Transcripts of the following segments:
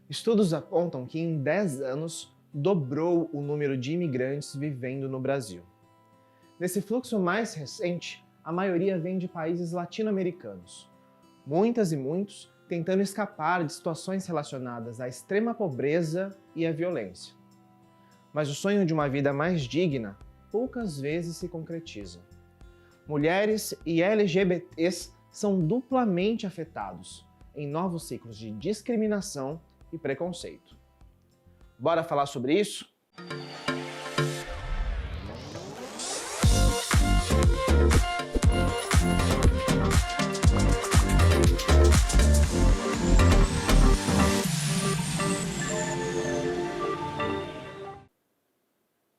Estudos apontam que em 10 anos dobrou o número de imigrantes vivendo no Brasil. Nesse fluxo mais recente, a maioria vem de países latino-americanos. Muitas e muitos tentando escapar de situações relacionadas à extrema pobreza e à violência. Mas o sonho de uma vida mais digna poucas vezes se concretiza. Mulheres e LGBTs são duplamente afetados em novos ciclos de discriminação e preconceito. Bora falar sobre isso?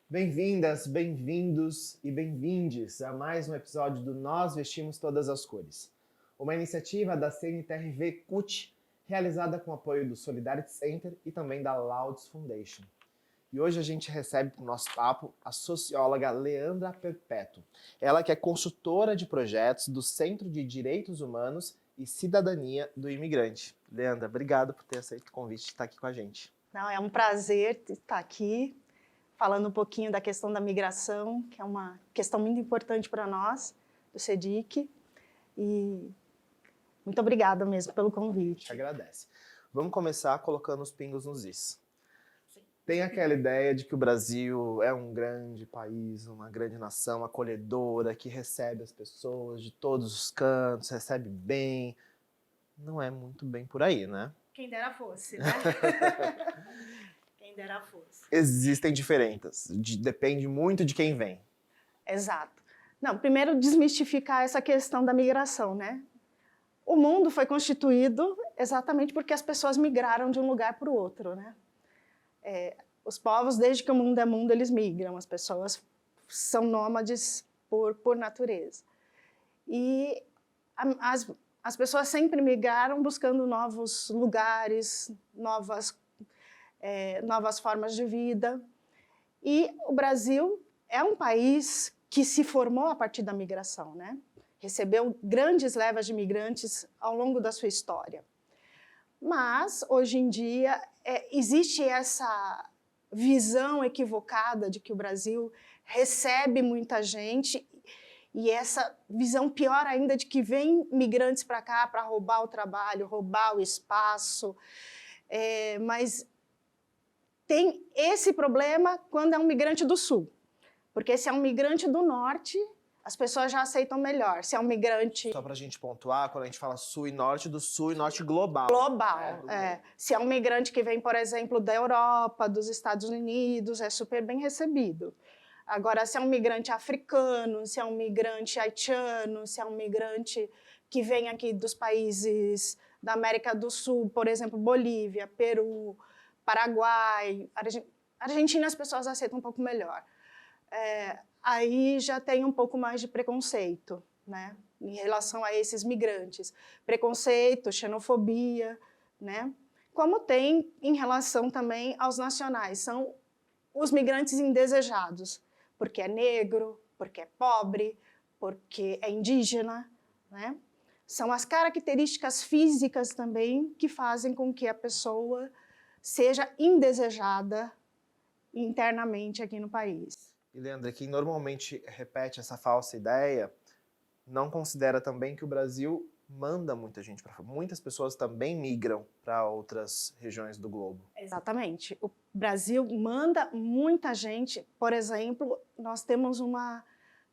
Bem-vindas, bem-vindos e bem-vindes a mais um episódio do Nós Vestimos Todas as Cores, uma iniciativa da CNTRV CUT, realizada com o apoio do Solidarity Center e também da Laudes Foundation. E hoje a gente recebe para o nosso papo a socióloga Leandra Perpétuo, ela que é consultora de projetos do Centro de Direitos Humanos e Cidadania do Imigrante. Leandra, obrigado por ter aceito o convite de estar aqui com a gente. Não, é um prazer estar aqui, falando um pouquinho da questão da migração, que é uma questão muito importante para nós, do CEDIC, e muito obrigada mesmo pelo convite. Te agradece. Vamos começar colocando os pingos nos is. Sim. Tem aquela ideia de que o Brasil é um grande país, uma grande nação acolhedora, que recebe as pessoas de todos os cantos, recebe bem. Não é muito bem por aí, né? Quem dera fosse, né? Quem dera fosse. Existem diferenças, depende muito de quem vem. Exato. Não, primeiro desmistificar essa questão da migração, né? O mundo foi constituído exatamente porque as pessoas migraram de um lugar para o outro, né? Os povos, desde que o mundo é mundo, eles migram. As pessoas são nômades por natureza. E as pessoas sempre migraram buscando novos lugares, novas formas de vida. E o Brasil é um país que se formou a partir da migração, né? Recebeu grandes levas de imigrantes ao longo da sua história. Mas, hoje em dia, existe essa visão equivocada de que o Brasil recebe muita gente e essa visão pior ainda de que vem migrantes para cá para roubar o trabalho, roubar o espaço. Mas tem esse problema quando é um migrante do Sul. Porque se é um migrante do Norte, as pessoas já aceitam melhor. Se é um migrante... Só para a gente pontuar, quando a gente fala Sul e Norte, do Sul e Norte global. Global, Se é um migrante que vem, por exemplo, da Europa, dos Estados Unidos, é super bem recebido. Agora, se é um migrante africano, se é um migrante haitiano, se é um migrante que vem aqui dos países da América do Sul, por exemplo, Bolívia, Peru, Paraguai, Argentina, as pessoas aceitam um pouco melhor. Aí já tem um pouco mais de preconceito, né, em relação a esses migrantes. Preconceito, xenofobia, né, como tem em relação também aos nacionais. São os migrantes indesejados, porque é negro, porque é pobre, porque é indígena, né? São as características físicas também que fazem com que a pessoa seja indesejada internamente aqui no país. E Leandra, quem normalmente repete essa falsa ideia, não considera também que o Brasil manda muita gente para fora. Muitas pessoas também migram para outras regiões do globo. Exatamente. O Brasil manda muita gente. Por exemplo, nós temos uma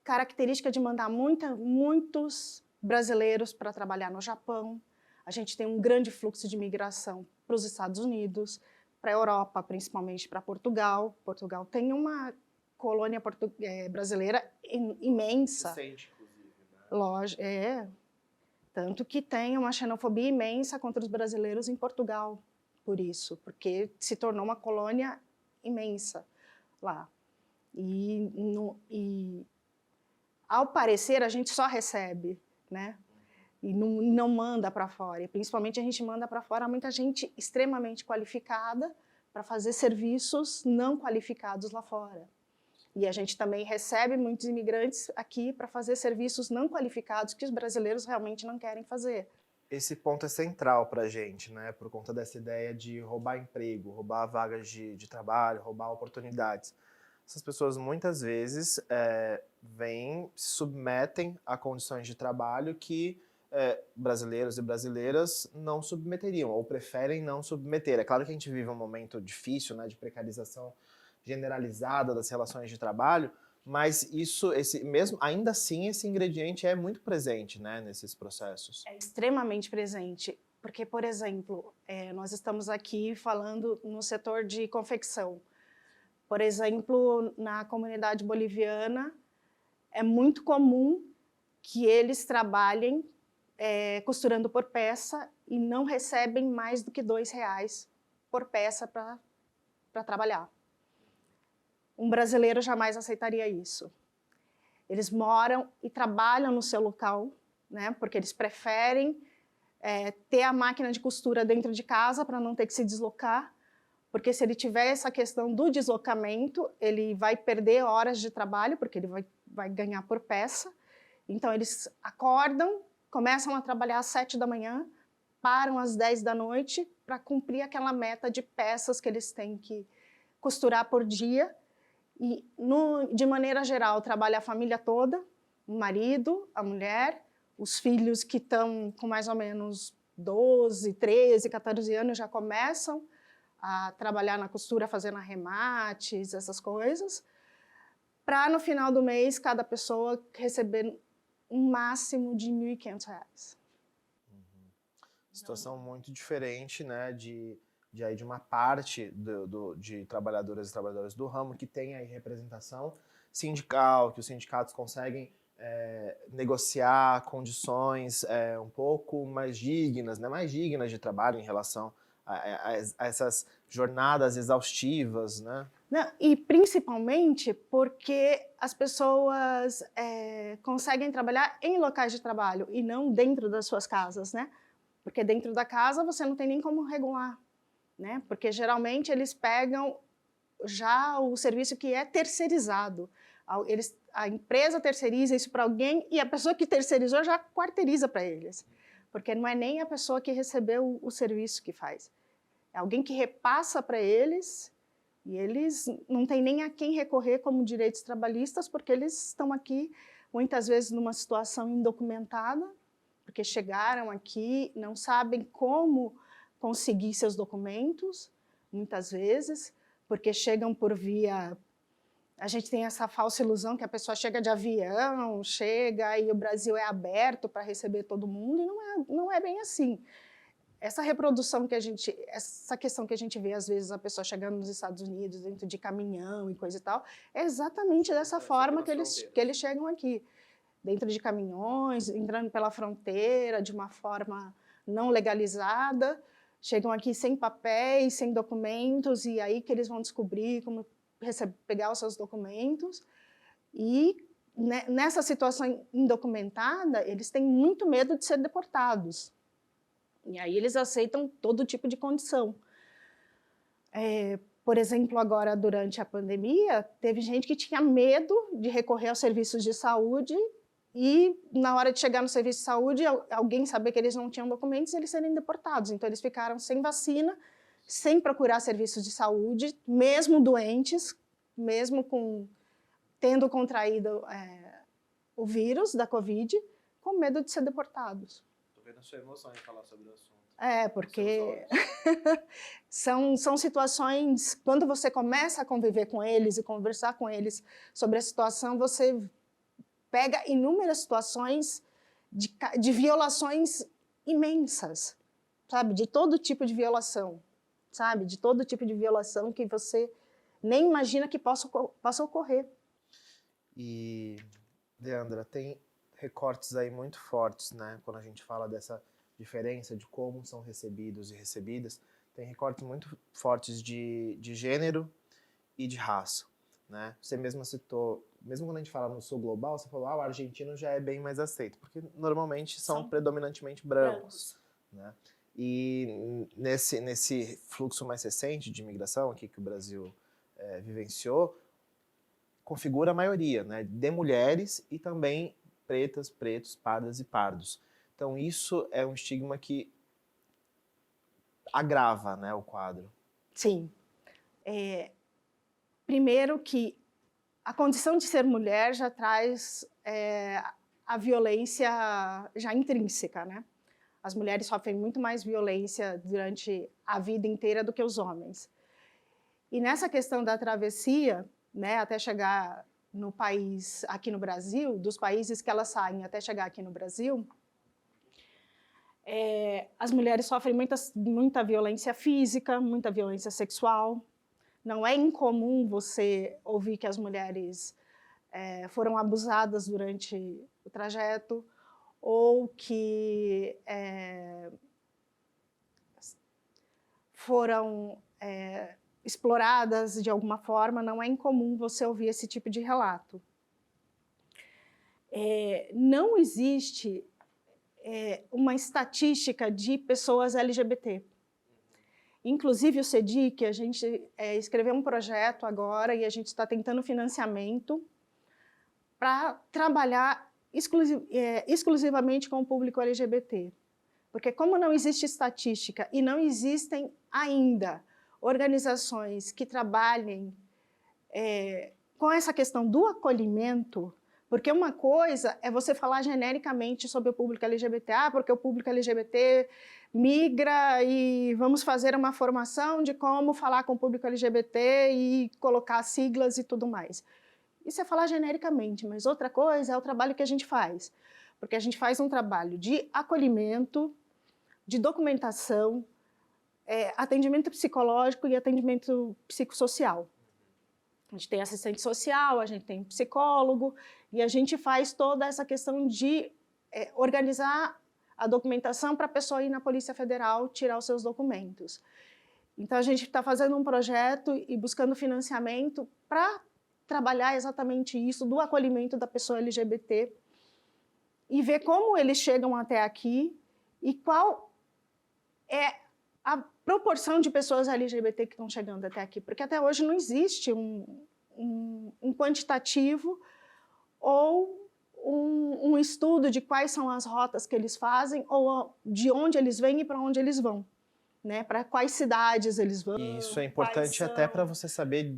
característica de mandar muitos brasileiros para trabalhar no Japão. A gente tem um grande fluxo de migração para os Estados Unidos, para a Europa, principalmente para Portugal. Portugal tem uma colônia brasileira imensa. Recente, inclusive, né? Lógico, tanto que tem uma xenofobia imensa contra os brasileiros em Portugal, por isso, porque se tornou uma colônia imensa lá. E ao parecer, a gente só recebe, né? E não manda para fora. E principalmente a gente manda para fora muita gente extremamente qualificada para fazer serviços não qualificados lá fora. E a gente também recebe muitos imigrantes aqui para fazer serviços não qualificados que os brasileiros realmente não querem fazer. Esse ponto é central para a gente, né? Por conta dessa ideia de roubar emprego, roubar vagas de trabalho, roubar oportunidades. Essas pessoas muitas vezes vêm, se submetem a condições de trabalho que brasileiros e brasileiras não submeteriam, ou preferem não submeter. É claro que a gente vive um momento difícil, né, de precarização generalizada das relações de trabalho, mas mesmo ainda assim esse ingrediente é muito presente, né, nesses processos. É extremamente presente, porque, por exemplo, nós estamos aqui falando no setor de confecção. Por exemplo, na comunidade boliviana, é muito comum que eles trabalhem costurando por peça e não recebem mais do que R$ 2 por peça para trabalhar. Um brasileiro jamais aceitaria isso. Eles moram e trabalham no seu local, né, porque eles preferem ter a máquina de costura dentro de casa para não ter que se deslocar, porque se ele tiver essa questão do deslocamento, ele vai perder horas de trabalho, porque ele vai ganhar por peça. Então, eles acordam, começam a trabalhar às 7 da manhã, param às 10 da noite para cumprir aquela meta de peças que eles têm que costurar por dia. E, de maneira geral, trabalha a família toda, o marido, a mulher, os filhos que estão com mais ou menos 12, 13, 14 anos já começam a trabalhar na costura, fazendo arremates, essas coisas, para no final do mês cada pessoa receber um máximo de R$ 1.500. Situação muito diferente, né, de uma parte de trabalhadoras e trabalhadores do ramo que tem aí representação sindical, que os sindicatos conseguem negociar condições um pouco mais dignas, né, de trabalho em relação a essas jornadas exaustivas, né? Não, e principalmente porque as pessoas conseguem trabalhar em locais de trabalho e não dentro das suas casas, né? Porque dentro da casa você não tem nem como regular, né? Porque geralmente eles pegam já o serviço que é terceirizado. A empresa terceiriza isso para alguém e a pessoa que terceirizou já quarteiriza para eles. Porque não é nem a pessoa que recebeu o serviço que faz. É alguém que repassa para eles e eles não têm nem a quem recorrer como direitos trabalhistas, porque eles estão aqui muitas vezes numa situação indocumentada, porque chegaram aqui, não sabem como conseguir seus documentos, muitas vezes, porque chegam por via... A gente tem essa falsa ilusão que a pessoa chega de avião, chega e o Brasil é aberto para receber todo mundo, e não é bem assim. Essa reprodução essa questão que a gente vê, às vezes, a pessoa chegando nos Estados Unidos dentro de caminhão e coisa e tal, é exatamente dessa forma que eles chegam aqui. Dentro de caminhões, entrando pela fronteira de uma forma não legalizada, chegam aqui sem papéis, sem documentos, e aí que eles vão descobrir como pegar os seus documentos. E nessa situação indocumentada, eles têm muito medo de ser deportados. E aí eles aceitam todo tipo de condição. Por exemplo, agora, durante a pandemia, teve gente que tinha medo de recorrer aos serviços de saúde e, na hora de chegar no serviço de saúde, alguém saber que eles não tinham documentos e eles serem deportados. Então, eles ficaram sem vacina, sem procurar serviços de saúde, mesmo doentes, mesmo tendo contraído o vírus da Covid, com medo de ser deportados. Estou vendo a sua emoção em falar sobre o assunto. Porque são situações, quando você começa a conviver com eles e conversar com eles sobre a situação, você pega inúmeras situações de violações imensas, sabe? De todo tipo de violação, sabe? De todo tipo de violação que você nem imagina que possa ocorrer. E, Leandra, tem recortes aí muito fortes, né? Quando a gente fala dessa diferença de como são recebidos e recebidas, tem recortes muito fortes de gênero e de raça, né? Você mesma citou, mesmo quando a gente fala no sul global, você falou, o argentino já é bem mais aceito, porque normalmente são predominantemente brancos, né? E nesse fluxo mais recente de imigração aqui que o Brasil vivenciou, configura a maioria, né, de mulheres e também pretas, pretos, pardas e pardos. Então isso é um estigma que agrava, né, o quadro. Sim. Primeiro que a condição de ser mulher já traz a violência já intrínseca, né? As mulheres sofrem muito mais violência durante a vida inteira do que os homens. E nessa questão da travessia, né, até chegar no país, aqui no Brasil, dos países que elas saem até chegar aqui no Brasil, as mulheres sofrem muita violência física, muita violência sexual. Não é incomum você ouvir que as mulheres foram abusadas durante o trajeto, ou que foram exploradas de alguma forma. Não é incomum você ouvir esse tipo de relato. Não existe uma estatística de pessoas LGBT. Inclusive o CEDIC, a gente escreveu um projeto agora e a gente está tentando financiamento para trabalhar exclusivamente com o público LGBT. Porque como não existe estatística e não existem ainda organizações que trabalhem com essa questão do acolhimento, porque uma coisa é você falar genericamente sobre o público LGBT, porque o público LGBT migra e vamos fazer uma formação de como falar com o público LGBT e colocar siglas e tudo mais. Isso é falar genericamente, mas outra coisa é o trabalho que a gente faz. Porque a gente faz um trabalho de acolhimento, de documentação, atendimento psicológico e atendimento psicossocial. A gente tem assistente social, a gente tem psicólogo, e a gente faz toda essa questão de organizar a documentação para a pessoa ir na Polícia Federal tirar os seus documentos. Então, a gente está fazendo um projeto e buscando financiamento para trabalhar exatamente isso, do acolhimento da pessoa LGBT, e ver como eles chegam até aqui e qual é a proporção de pessoas LGBT que estão chegando até aqui, porque até hoje não existe um quantitativo ou um estudo de quais são as rotas que eles fazem ou de onde eles vêm e para onde eles vão, né? Para quais cidades eles vão. E isso é importante até para você saber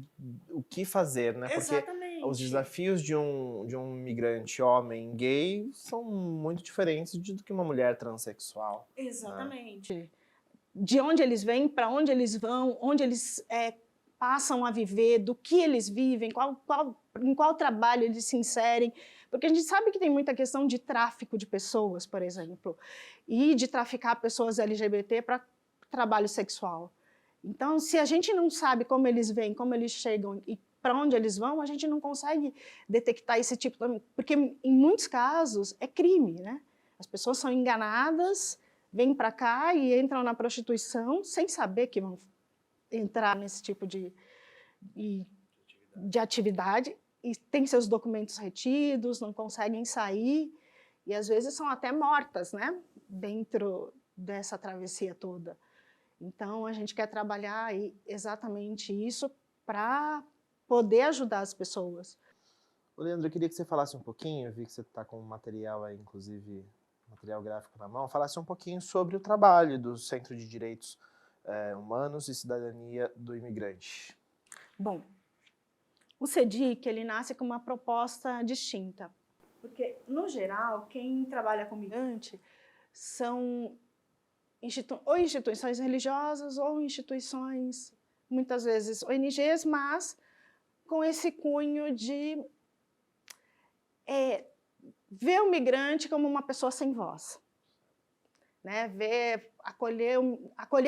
o que fazer, né? Porque Exatamente. os desafios de um migrante homem gay são muito diferentes do que uma mulher transexual. Exatamente. Né? De onde eles vêm, para onde eles vão, onde eles passam a viver, do que eles vivem, em qual trabalho eles se inserem. Porque a gente sabe que tem muita questão de tráfico de pessoas, por exemplo, e de traficar pessoas LGBT para trabalho sexual. Então, se a gente não sabe como eles vêm, como eles chegam e para onde eles vão, a gente não consegue detectar esse tipo de... Porque, em muitos casos, é crime, né? As pessoas são enganadas, vêm para cá e entram na prostituição sem saber que vão entrar nesse tipo de atividade, e tem seus documentos retidos, não conseguem sair, e às vezes são até mortas, né? Dentro dessa travessia toda. Então, a gente quer trabalhar exatamente isso para poder ajudar as pessoas. Leandro, eu queria que você falasse um pouquinho, eu vi que você está com material aí, inclusive material gráfico na mão, falasse um pouquinho sobre o trabalho do Centro de Direitos Humanos e Cidadania do Imigrante. Bom, o CEDIC, ele nasce com uma proposta distinta, porque, no geral, quem trabalha com migrante são ou instituições religiosas ou instituições, muitas vezes ONGs, mas com esse cunho de ver o migrante como uma pessoa sem voz, né? Acolher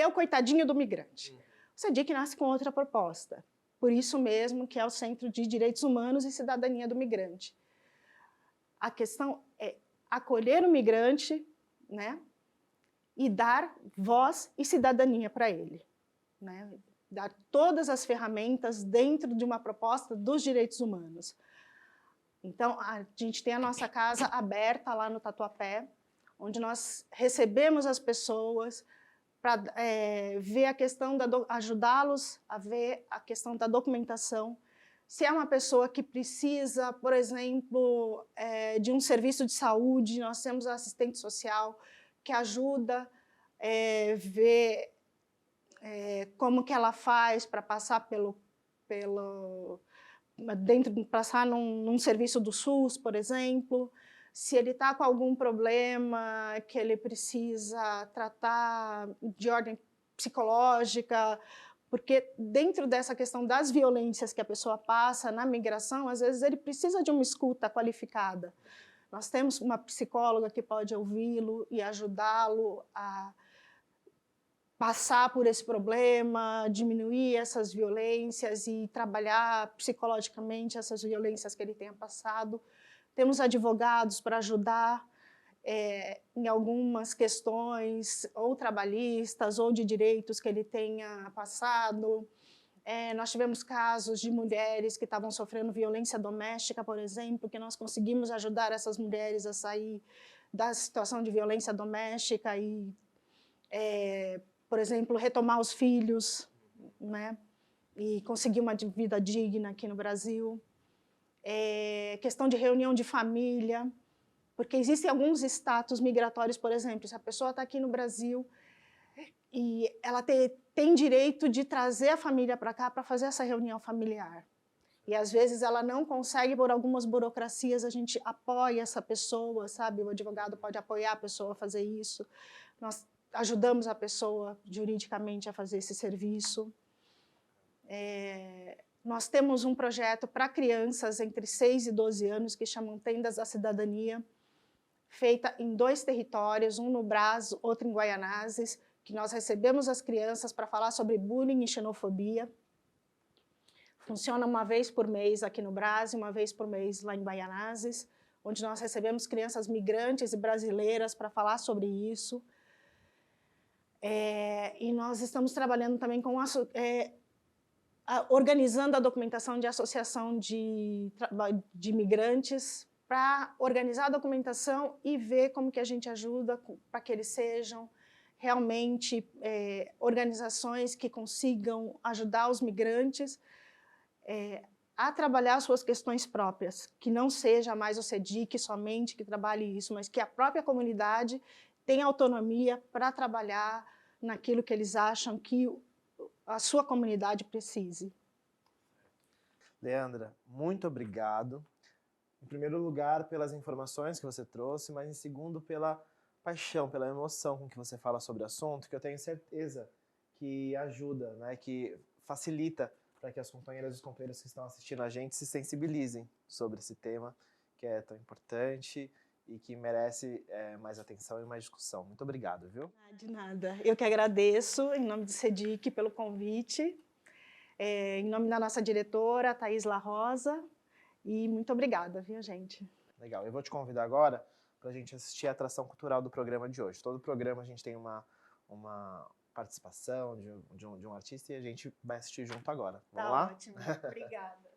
o coitadinho do migrante. O CEDIC nasce com outra proposta, por isso mesmo que é o Centro de Direitos Humanos e Cidadania do Migrante. A questão é acolher o migrante, né? E dar voz e cidadania para ele, né? Dar todas as ferramentas dentro de uma proposta dos direitos humanos. Então, a gente tem a nossa casa aberta lá no Tatuapé, onde nós recebemos as pessoas para ver a questão ajudá-los a ver a questão da documentação, Se é uma pessoa que precisa, por exemplo, de um serviço de saúde, nós temos a assistente social que ajuda ver como que ela faz para passar passar num serviço do SUS, por exemplo. Se ele está com algum problema que ele precisa tratar de ordem psicológica, porque dentro dessa questão das violências que a pessoa passa na migração, às vezes ele precisa de uma escuta qualificada. Nós temos uma psicóloga que pode ouvi-lo e ajudá-lo a passar por esse problema, diminuir essas violências e trabalhar psicologicamente essas violências que ele tenha passado. Temos advogados para ajudar em algumas questões, ou trabalhistas, ou de direitos que ele tenha passado. Nós tivemos casos de mulheres que estavam sofrendo violência doméstica, por exemplo, que nós conseguimos ajudar essas mulheres a sair da situação de violência doméstica e, por exemplo, retomar os filhos, né? E conseguir uma vida digna aqui no Brasil. Questão de reunião de família, porque existem alguns status migratórios, por exemplo, se a pessoa está aqui no Brasil e ela tem direito de trazer a família para cá para fazer essa reunião familiar. E às vezes ela não consegue, por algumas burocracias, a gente apoia essa pessoa, sabe? O advogado pode apoiar a pessoa a fazer isso. Nós ajudamos a pessoa juridicamente a fazer esse serviço. Nós temos um projeto para crianças entre 6 e 12 anos que chamam Tendas da Cidadania, feita em 2 territórios, um no Brás, outro em Guaianazes, que nós recebemos as crianças para falar sobre bullying e xenofobia. Funciona uma vez por mês aqui no Brás e uma vez por mês lá em Guaianazes, onde nós recebemos crianças migrantes e brasileiras para falar sobre isso. E nós estamos trabalhando também com organizando a documentação de associação de imigrantes para organizar a documentação e ver como que a gente ajuda para que eles sejam realmente organizações que consigam ajudar os migrantes a trabalhar as suas questões próprias, que não seja mais o CEDIC somente que trabalhe isso, mas que a própria comunidade tenha autonomia para trabalhar naquilo que eles acham que a sua comunidade precise. Leandra, muito obrigado. Em primeiro lugar, pelas informações que você trouxe, mas em segundo, pela paixão, pela emoção com que você fala sobre o assunto, que eu tenho certeza que ajuda, né, que facilita para que as companheiras e os companheiros que estão assistindo a gente se sensibilizem sobre esse tema que é tão importante e que merece mais atenção e mais discussão. Muito obrigado, viu? De nada. Eu que agradeço, em nome do CEDIC, pelo convite, em nome da nossa diretora, Thaís La Rosa, e muito obrigada, viu, gente? Legal. Eu vou te convidar agora para a gente assistir a atração cultural do programa de hoje. Todo programa a gente tem uma participação de um artista e a gente vai assistir junto agora. Vamos lá? Tá ótimo. Obrigada.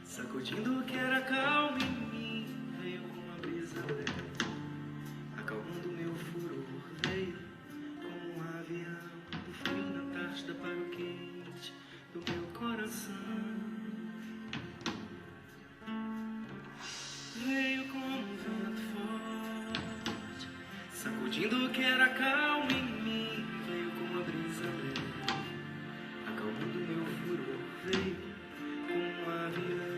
Sacudindo o que era calmo em mim, veio com uma brisa leve, acalmando meu furor, veio como um avião do frio da Antártida para o quente do meu coração. Veio como um vento forte, sacudindo o que era calmo em mim, veio com uma brisa leve, acalmando meu furor, veio como um avião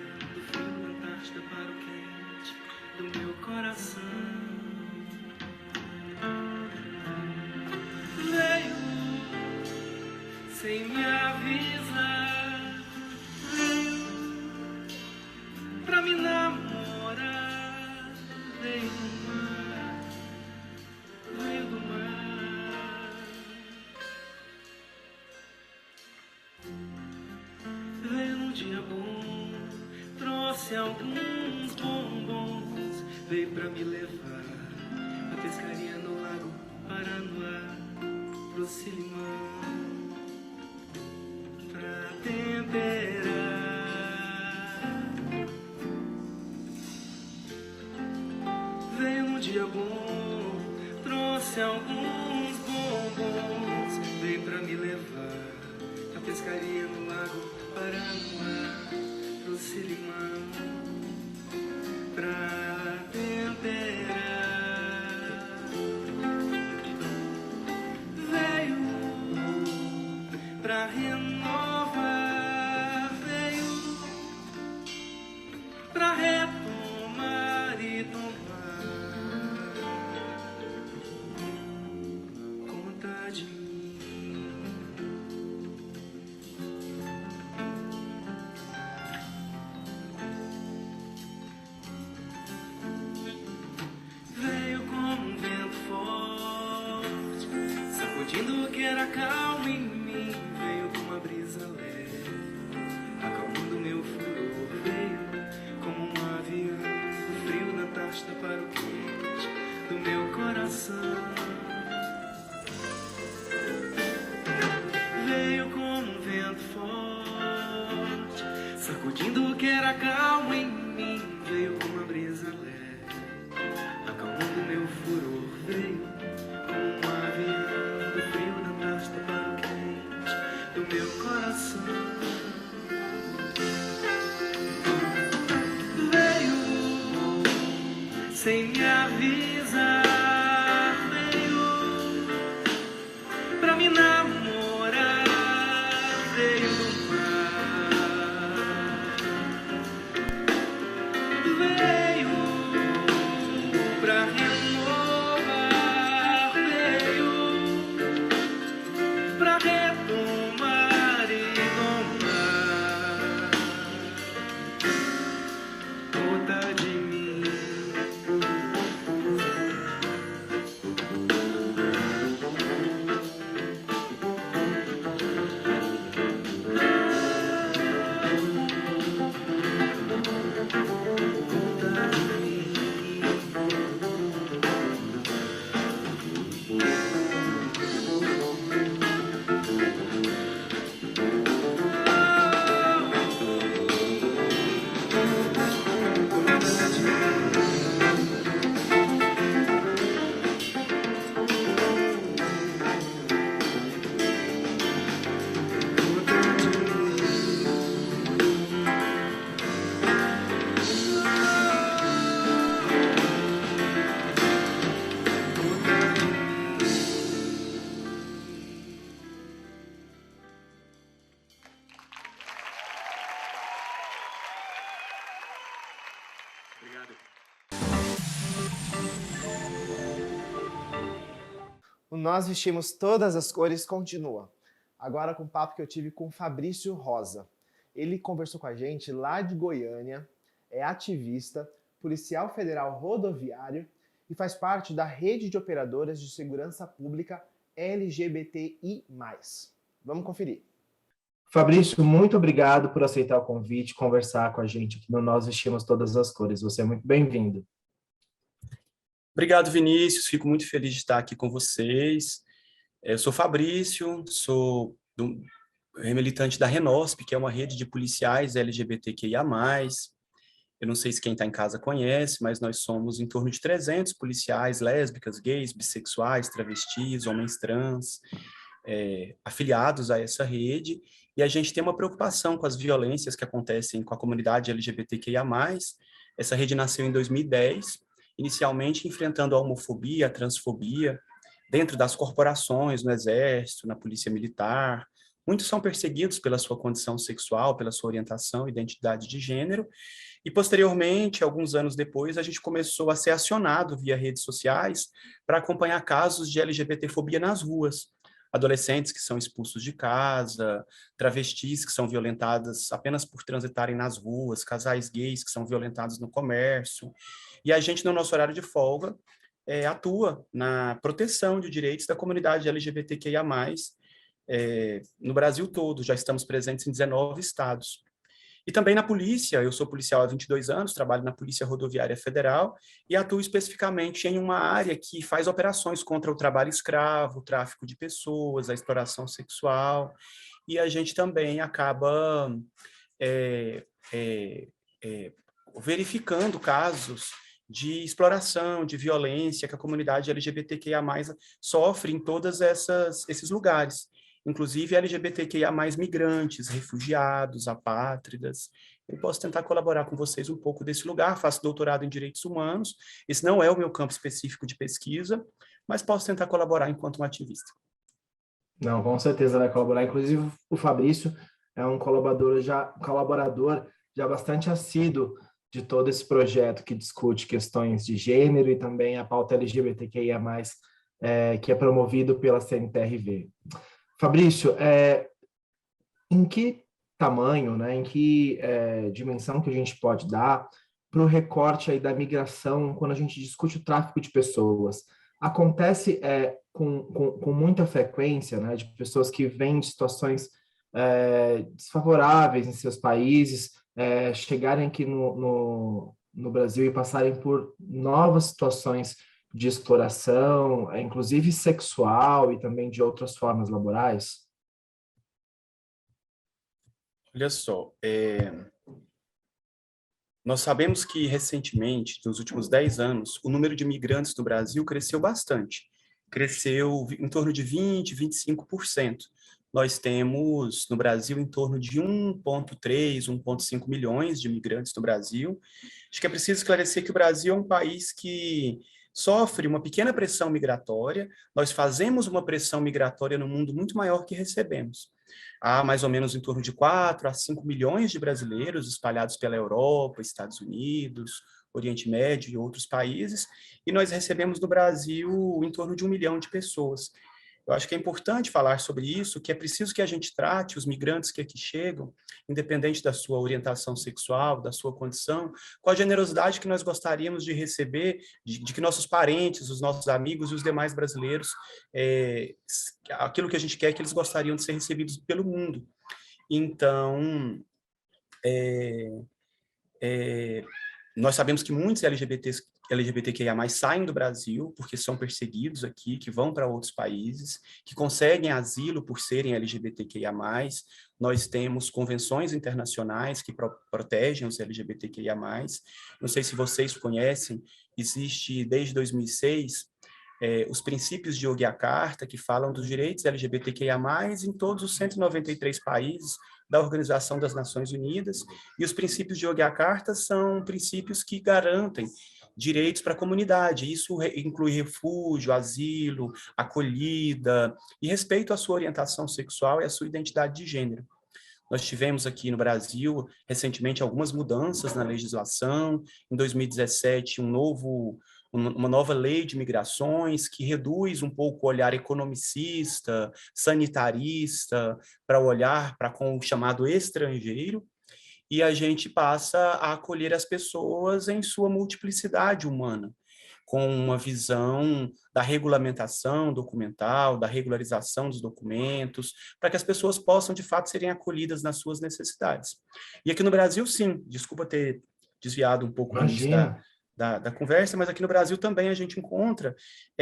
para o quente do meu coração. Veio sem me avisar, veio pra me namorar, veio do mar, veio do mar. Veio num dia bom, trouxe trouxe alguns bombons, veio pra me levar a pescaria no lago Paranoá, trouxe limão pra temperar. Veio num dia bom, trouxe alguns bombons, veio pra me levar a pescaria no lago Paranoá, trouxe limão pra temperar. Veio pra renovar, veio pra retomar e tomar conta de mim. Veio como um vento forte, sacudindo o que era calmo em mim. Veio com uma brisa leve, acalmando meu furor. Veio como um avião do frio da Antártida para o quente do meu coração. Veio como um vento forte, sacudindo o que era calmo em mim. Veio com uma brisa leve, acalmando meu furor. Veio como um avião do frio da Antártida para o quente do meu coração. Veio sem me avisar, veio pra me namorar, veio do mar, veio pra renovar, veio pra retomar e tomar conta de mim. Obrigado. O Nós Vestimos Todas as Cores continua. Agora com o papo que eu tive com Fabrício Rosa. Ele conversou com a gente lá de Goiânia, é ativista, policial federal rodoviário e faz parte da rede de operadoras de segurança pública LGBTI+. Vamos conferir. Fabrício, muito obrigado por aceitar o convite e conversar com a gente aqui no Nós Vestimos Todas as Cores. Você é muito bem-vindo. Obrigado, Vinícius. Fico muito feliz de estar aqui com vocês. Eu sou Fabrício, sou militante da Renosp, que é uma rede de policiais LGBTQIA+. Eu não sei se quem está em casa conhece, mas nós somos em torno de 300 policiais lésbicas, gays, bissexuais, travestis, homens trans, afiliados a essa rede. E a gente tem uma preocupação com as violências que acontecem com a comunidade LGBTQIA+. Essa rede nasceu em 2010, inicialmente enfrentando a homofobia, a transfobia, dentro das corporações, no Exército, na Polícia Militar. Muitos são perseguidos pela sua condição sexual, pela sua orientação, identidade de gênero. E, posteriormente, alguns anos depois, a gente começou a ser acionado via redes sociais para acompanhar casos de LGBTfobia nas ruas. Adolescentes que são expulsos de casa, travestis que são violentadas apenas por transitarem nas ruas, casais gays que são violentados no comércio. E a gente, no nosso horário de folga, atua na proteção de direitos da comunidade LGBTQIA+, no Brasil todo. Já estamos presentes em 19 estados. E também na polícia, eu sou policial há 22 anos, trabalho na Polícia Rodoviária Federal e atuo especificamente em uma área que faz operações contra o trabalho escravo, o tráfico de pessoas, a exploração sexual, e a gente também acaba é, é, é, verificando casos de exploração, de violência que a comunidade LGBTQIA+, sofre em todos esses lugares, inclusive LGBTQIA+, migrantes, refugiados, apátridas. Eu posso tentar colaborar com vocês um pouco desse lugar, faço doutorado em Direitos Humanos, esse não é o meu campo específico de pesquisa, mas posso tentar colaborar enquanto um ativista. Não, com certeza vai colaborar. Inclusive, o Fabrício é um colaborador já bastante assíduo de todo esse projeto que discute questões de gênero e também a pauta LGBTQIA+, que é promovido pela CNTRV. Fabrício, em que tamanho, né, em que dimensão que a gente pode dar para o recorte aí da migração quando a gente discute o tráfico de pessoas? Acontece com muita frequência, né, de pessoas que vêm de situações desfavoráveis em seus países, chegarem aqui no Brasil e passarem por novas situações de exploração, inclusive sexual e também de outras formas laborais? Olha só, nós sabemos que recentemente, nos últimos 10 anos, o número de imigrantes no Brasil cresceu bastante. Cresceu em torno de 20%, 25%. Nós temos no Brasil em torno de 1,3, 1,5 milhões de imigrantes no Brasil. Acho que é preciso esclarecer que o Brasil é um país que sofre uma pequena pressão migratória. Nós fazemos uma pressão migratória no mundo muito maior que recebemos. Há mais ou menos em torno de 4 a 5 milhões de brasileiros espalhados pela Europa, Estados Unidos, Oriente Médio e outros países, e nós recebemos no Brasil em torno de 1 milhão de pessoas. Eu acho que é importante falar sobre isso, que é preciso que a gente trate os migrantes que aqui chegam, independente da sua orientação sexual, da sua condição, com a generosidade que nós gostaríamos de receber, de que nossos parentes, os nossos amigos e os demais brasileiros, aquilo que a gente quer é que eles gostariam de ser recebidos pelo mundo. Então, nós sabemos que muitos LGBTQIA+, saem do Brasil porque são perseguidos aqui, que vão para outros países, que conseguem asilo por serem LGBTQIA+. Nós temos convenções internacionais que protegem os LGBTQIA+. Não sei se vocês conhecem, existe desde 2006 os princípios de Yogyakarta, que falam dos direitos LGBTQIA+, em todos os 193 países da Organização das Nações Unidas, e os princípios de Yogyakarta são princípios que garantem direitos para a comunidade. Isso inclui refúgio, asilo, acolhida e respeito à sua orientação sexual e à sua identidade de gênero. Nós tivemos aqui no Brasil, recentemente, algumas mudanças na legislação. Em 2017, uma nova lei de migrações que reduz um pouco o olhar economicista, sanitarista, para olhar com o chamado estrangeiro, e a gente passa a acolher as pessoas em sua multiplicidade humana, com uma visão da regulamentação documental, da regularização dos documentos, para que as pessoas possam, de fato, serem acolhidas nas suas necessidades. E aqui no Brasil, sim, desculpa ter desviado um pouco da conversa, mas aqui no Brasil também a gente encontra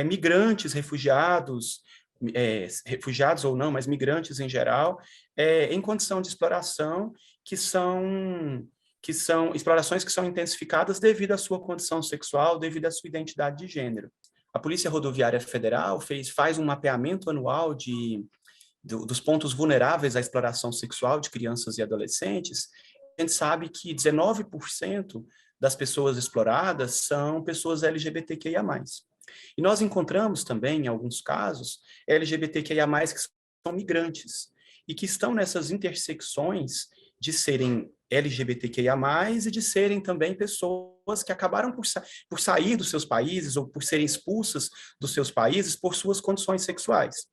migrantes, refugiados ou não, mas migrantes em geral, em condição de exploração, que são explorações que são intensificadas devido à sua condição sexual, devido à sua identidade de gênero. A Polícia Rodoviária Federal faz um mapeamento anual dos pontos vulneráveis à exploração sexual de crianças e adolescentes. A gente sabe que 19% das pessoas exploradas são pessoas LGBTQIA+. E nós encontramos também, em alguns casos, LGBTQIA+, que são migrantes, e que estão nessas intersecções de serem LGBTQIA+, e de serem também pessoas que acabaram por sair dos seus países ou por serem expulsas dos seus países por suas condições sexuais.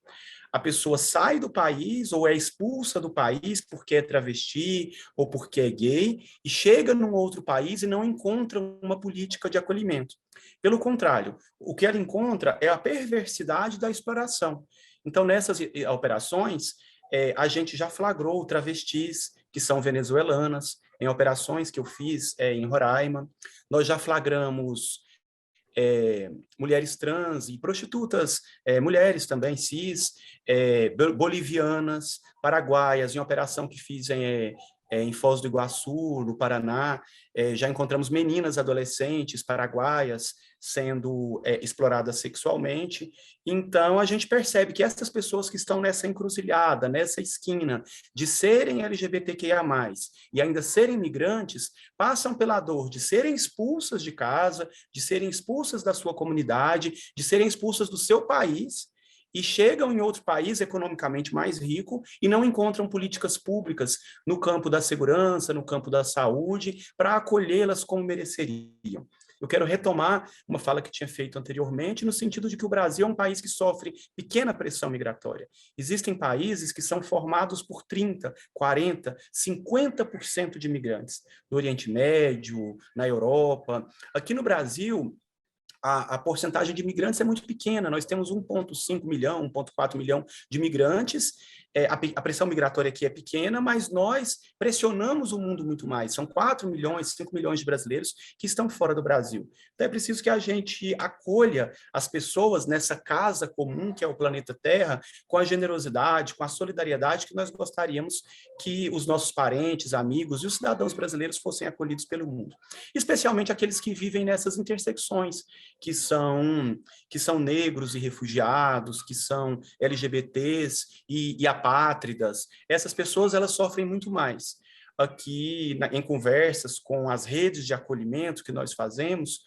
A pessoa sai do país ou é expulsa do país porque é travesti ou porque é gay e chega num outro país e não encontra uma política de acolhimento. Pelo contrário, o que ela encontra é a perversidade da exploração. Então, nessas operações, a gente já flagrou travestis que são venezuelanas, em operações que eu fiz em Roraima. Nós já flagramos mulheres trans e prostitutas, mulheres também cis, bolivianas, paraguaias, em operação que fiz em Foz do Iguaçu, no Paraná. Já encontramos meninas adolescentes paraguaias sendo exploradas sexualmente. Então, a gente percebe que essas pessoas que estão nessa encruzilhada, nessa esquina, de serem LGBTQIA+, e ainda serem migrantes, passam pela dor de serem expulsas de casa, de serem expulsas da sua comunidade, de serem expulsas do seu país, e chegam em outro país economicamente mais rico e não encontram políticas públicas no campo da segurança, no campo da saúde, para acolhê-las como mereceriam. Eu quero retomar uma fala que tinha feito anteriormente, no sentido de que o Brasil é um país que sofre pequena pressão migratória. Existem países que são formados por 30%, 40%, 50% de imigrantes, no Oriente Médio, na Europa. Aqui no Brasil, a porcentagem de imigrantes é muito pequena. Nós temos 1,5 milhão, 1,4 milhão de imigrantes. A pressão migratória aqui é pequena, mas nós pressionamos o mundo muito mais. São 4 milhões, 5 milhões de brasileiros que estão fora do Brasil. Então é preciso que a gente acolha as pessoas nessa casa comum que é o planeta Terra, com a generosidade, com a solidariedade que nós gostaríamos que os nossos parentes, amigos e os cidadãos brasileiros fossem acolhidos pelo mundo. Especialmente aqueles que vivem nessas intersecções, que são negros e refugiados, que são LGBTs e apátridas. Essas pessoas, elas sofrem muito mais. Aqui, em conversas com as redes de acolhimento que nós fazemos,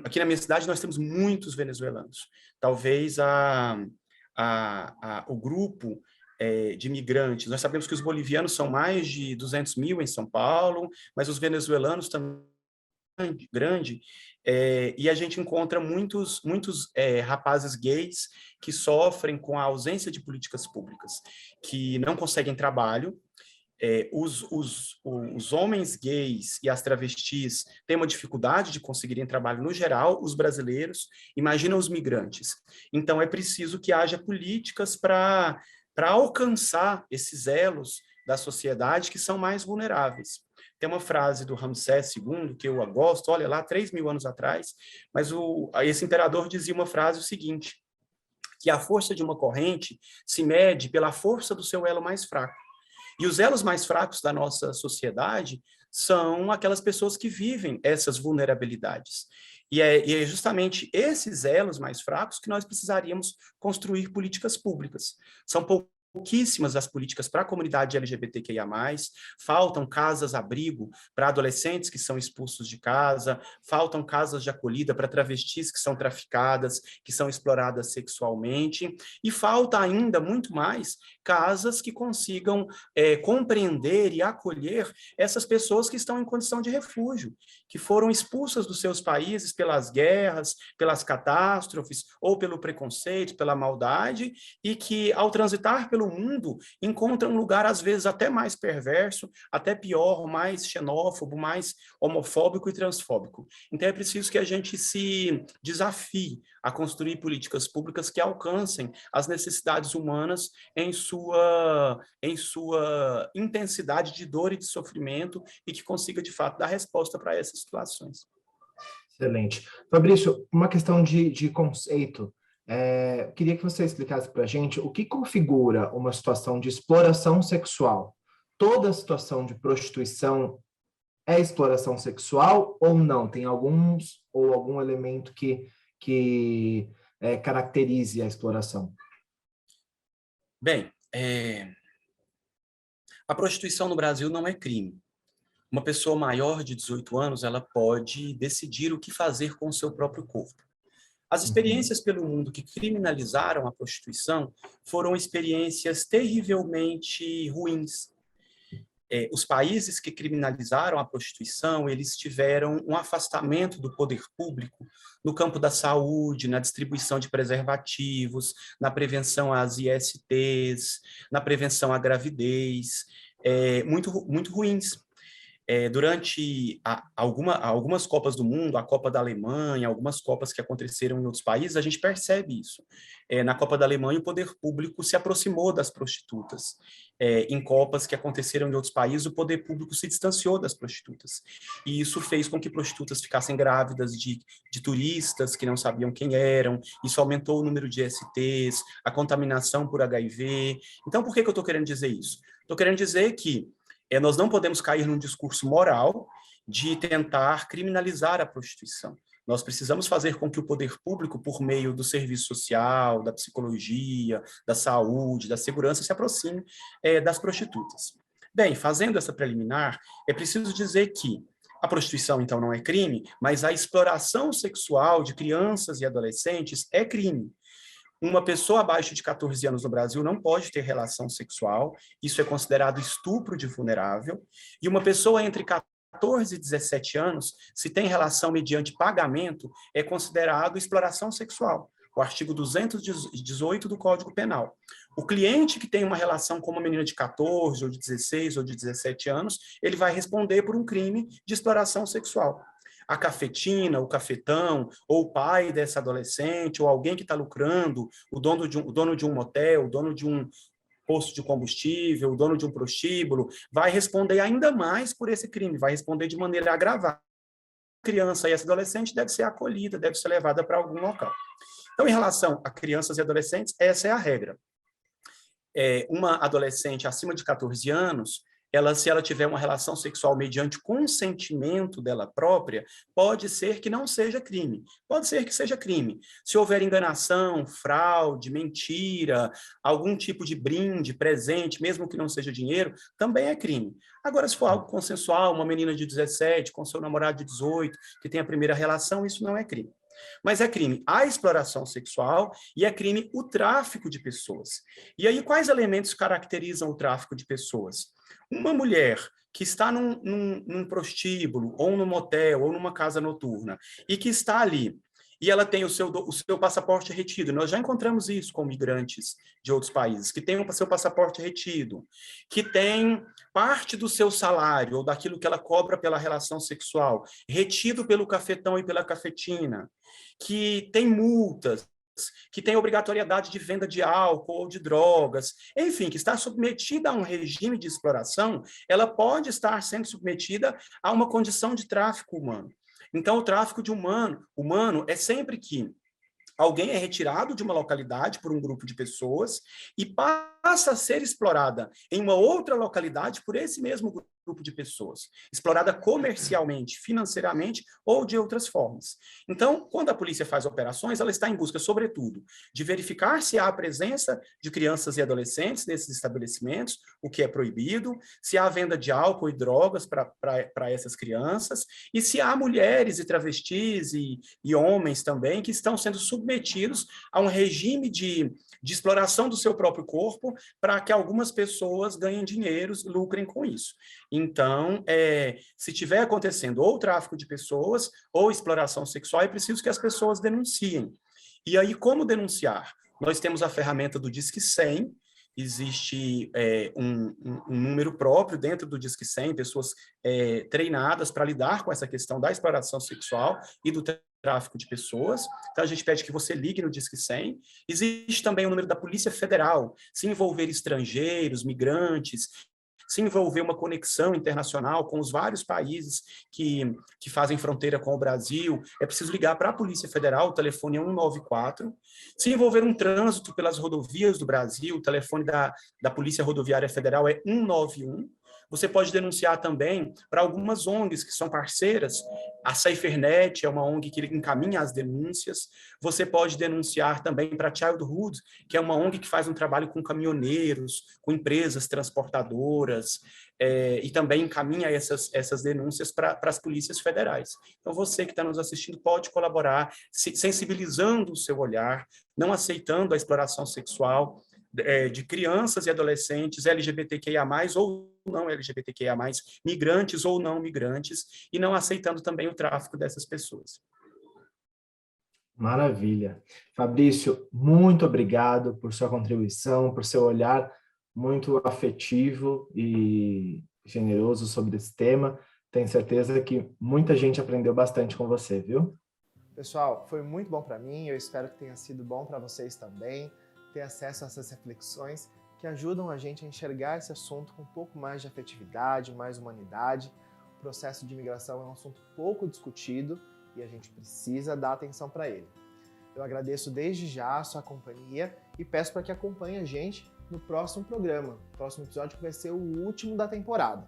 aqui na minha cidade nós temos muitos venezuelanos. Talvez o grupo de imigrantes, nós sabemos que os bolivianos são mais de 200 mil em São Paulo, mas os venezuelanos também grande, e a gente encontra muitos rapazes gays que sofrem com a ausência de políticas públicas, que não conseguem trabalho. Os homens gays e as travestis têm uma dificuldade de conseguirem trabalho no geral, os brasileiros, imagina os migrantes. Então, é preciso que haja políticas para alcançar esses elos da sociedade que são mais vulneráveis. Tem uma frase do Ramsés II, que eu gosto, olha lá, 3.000 anos atrás, mas esse imperador dizia uma frase o seguinte, que a força de uma corrente se mede pela força do seu elo mais fraco. E os elos mais fracos da nossa sociedade são aquelas pessoas que vivem essas vulnerabilidades. E é justamente esses elos mais fracos que nós precisaríamos construir políticas públicas. São pouquíssimas as políticas para a comunidade LGBTQIA+, faltam casas-abrigo para adolescentes que são expulsos de casa, faltam casas de acolhida para travestis que são traficadas, que são exploradas sexualmente, e falta ainda muito mais casas que consigam compreender e acolher essas pessoas que estão em condição de refúgio, que foram expulsas dos seus países pelas guerras, pelas catástrofes, ou pelo preconceito, pela maldade, e que, ao transitar pelo mundo, encontram um lugar, às vezes, até mais perverso, até pior, mais xenófobo, mais homofóbico e transfóbico. Então, é preciso que a gente se desafie a construir políticas públicas que alcancem as necessidades humanas em sua intensidade de dor e de sofrimento e que consiga, de fato, dar resposta para essas situações. Excelente. Fabrício, uma questão de conceito. Queria que você explicasse para a gente o que configura uma situação de exploração sexual. Toda situação de prostituição é exploração sexual ou não? Tem algum elemento que caracterize a exploração? Bem, a prostituição no Brasil não é crime. Uma pessoa maior de 18 anos, ela pode decidir o que fazer com o seu próprio corpo. As experiências pelo mundo que criminalizaram a prostituição foram experiências terrivelmente ruins. Os países que criminalizaram a prostituição, eles tiveram um afastamento do poder público no campo da saúde, na distribuição de preservativos, na prevenção às ISTs, na prevenção à gravidez, muito ruins. Durante algumas Copas do Mundo, a Copa da Alemanha, algumas Copas que aconteceram em outros países, a gente percebe isso. Na Copa da Alemanha, o poder público se aproximou das prostitutas. Em Copas que aconteceram em outros países, o poder público se distanciou das prostitutas. E isso fez com que prostitutas ficassem grávidas de turistas que não sabiam quem eram, isso aumentou o número de STs, a contaminação por HIV. Então, por que eu estou querendo dizer isso? Estou querendo dizer que nós não podemos cair num discurso moral de tentar criminalizar a prostituição. Nós precisamos fazer com que o poder público, por meio do serviço social, da psicologia, da saúde, da segurança, se aproxime das prostitutas. Bem, fazendo essa preliminar, é preciso dizer que a prostituição, então, não é crime, mas a exploração sexual de crianças e adolescentes é crime. Uma pessoa abaixo de 14 anos no Brasil não pode ter relação sexual, isso é considerado estupro de vulnerável, e uma pessoa entre 14 e 17 anos, se tem relação mediante pagamento, é considerado exploração sexual, o artigo 218 do Código Penal. O cliente que tem uma relação com uma menina de 14, ou de 16, ou de 17 anos, ele vai responder por um crime de exploração sexual. A cafetina, o cafetão, ou o pai dessa adolescente, ou alguém que está lucrando, o dono de um motel, o dono de um posto de combustível, o dono de um prostíbulo, vai responder ainda mais por esse crime, vai responder de maneira agravada. A criança e essa adolescente deve ser acolhida, deve ser levada para algum local. Então, em relação a crianças e adolescentes, essa é a regra. Uma adolescente acima de 14 anos, se ela tiver uma relação sexual mediante consentimento dela própria, pode ser que não seja crime. Pode ser que seja crime. Se houver enganação, fraude, mentira, algum tipo de brinde, presente, mesmo que não seja dinheiro, também é crime. Agora, se for algo consensual, uma menina de 17 com seu namorado de 18, que tem a primeira relação, isso não é crime. Mas é crime a exploração sexual e é crime o tráfico de pessoas. E aí, quais elementos caracterizam o tráfico de pessoas? Uma mulher que está num prostíbulo, ou num motel, ou numa casa noturna, e que está ali, e ela tem o seu passaporte retido. Nós já encontramos isso com migrantes de outros países, que tem o seu passaporte retido, que tem parte do seu salário, ou daquilo que ela cobra pela relação sexual, retido pelo cafetão e pela cafetina, que tem multas, que tem obrigatoriedade de venda de álcool ou de drogas, enfim, que está submetida a um regime de exploração, ela pode estar sendo submetida a uma condição de tráfico humano. Então, o tráfico de humano é sempre que alguém é retirado de uma localidade por um grupo de pessoas e passa a ser explorada em uma outra localidade por esse mesmo grupo de pessoas, explorada comercialmente, financeiramente ou de outras formas. Então, quando a polícia faz operações, ela está em busca, sobretudo, de verificar se há a presença de crianças e adolescentes nesses estabelecimentos, o que é proibido, se há venda de álcool e drogas para essas crianças, e se há mulheres e travestis e homens também que estão sendo submetidos a um regime de exploração do seu próprio corpo para que algumas pessoas ganhem dinheiro, lucrem com isso. Então, se tiver acontecendo ou tráfico de pessoas ou exploração sexual, é preciso que as pessoas denunciem. E aí, como denunciar? Nós temos a ferramenta do Disque 100, existe um número próprio dentro do Disque 100, pessoas treinadas para lidar com essa questão da exploração sexual e do tráfico de pessoas. Então, a gente pede que você ligue no Disque 100. Existe também o número da Polícia Federal, se envolver estrangeiros, migrantes, se envolver uma conexão internacional com os vários países que fazem fronteira com o Brasil, é preciso ligar para a Polícia Federal, o telefone é 194. Se envolver um trânsito pelas rodovias do Brasil, o telefone da Polícia Rodoviária Federal é 191. Você pode denunciar também para algumas ONGs que são parceiras. A SaferNet é uma ONG que encaminha as denúncias. Você pode denunciar também para a Childhood, que é uma ONG que faz um trabalho com caminhoneiros, com empresas transportadoras, e também encaminha essas denúncias para as polícias federais. Então, você que está nos assistindo pode colaborar, sensibilizando o seu olhar, não aceitando a exploração sexual de crianças e adolescentes LGBTQIA+, ou não LGBTQIA+, migrantes ou não migrantes, e não aceitando também o tráfico dessas pessoas. Maravilha. Fabrício, muito obrigado por sua contribuição, por seu olhar muito afetivo e generoso sobre esse tema. Tenho certeza que muita gente aprendeu bastante com você, viu? Pessoal, foi muito bom para mim, eu espero que tenha sido bom para vocês também, ter acesso a essas reflexões que ajudam a gente a enxergar esse assunto com um pouco mais de afetividade, mais humanidade. O processo de imigração é um assunto pouco discutido e a gente precisa dar atenção para ele. Eu agradeço desde já a sua companhia e peço para que acompanhe a gente no próximo programa, próximo episódio que vai ser o último da temporada.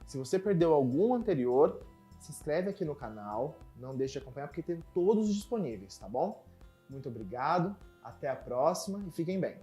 Se você perdeu algum anterior, se inscreve aqui no canal, não deixe de acompanhar porque tem todos disponíveis, tá bom? Muito obrigado, até a próxima e fiquem bem.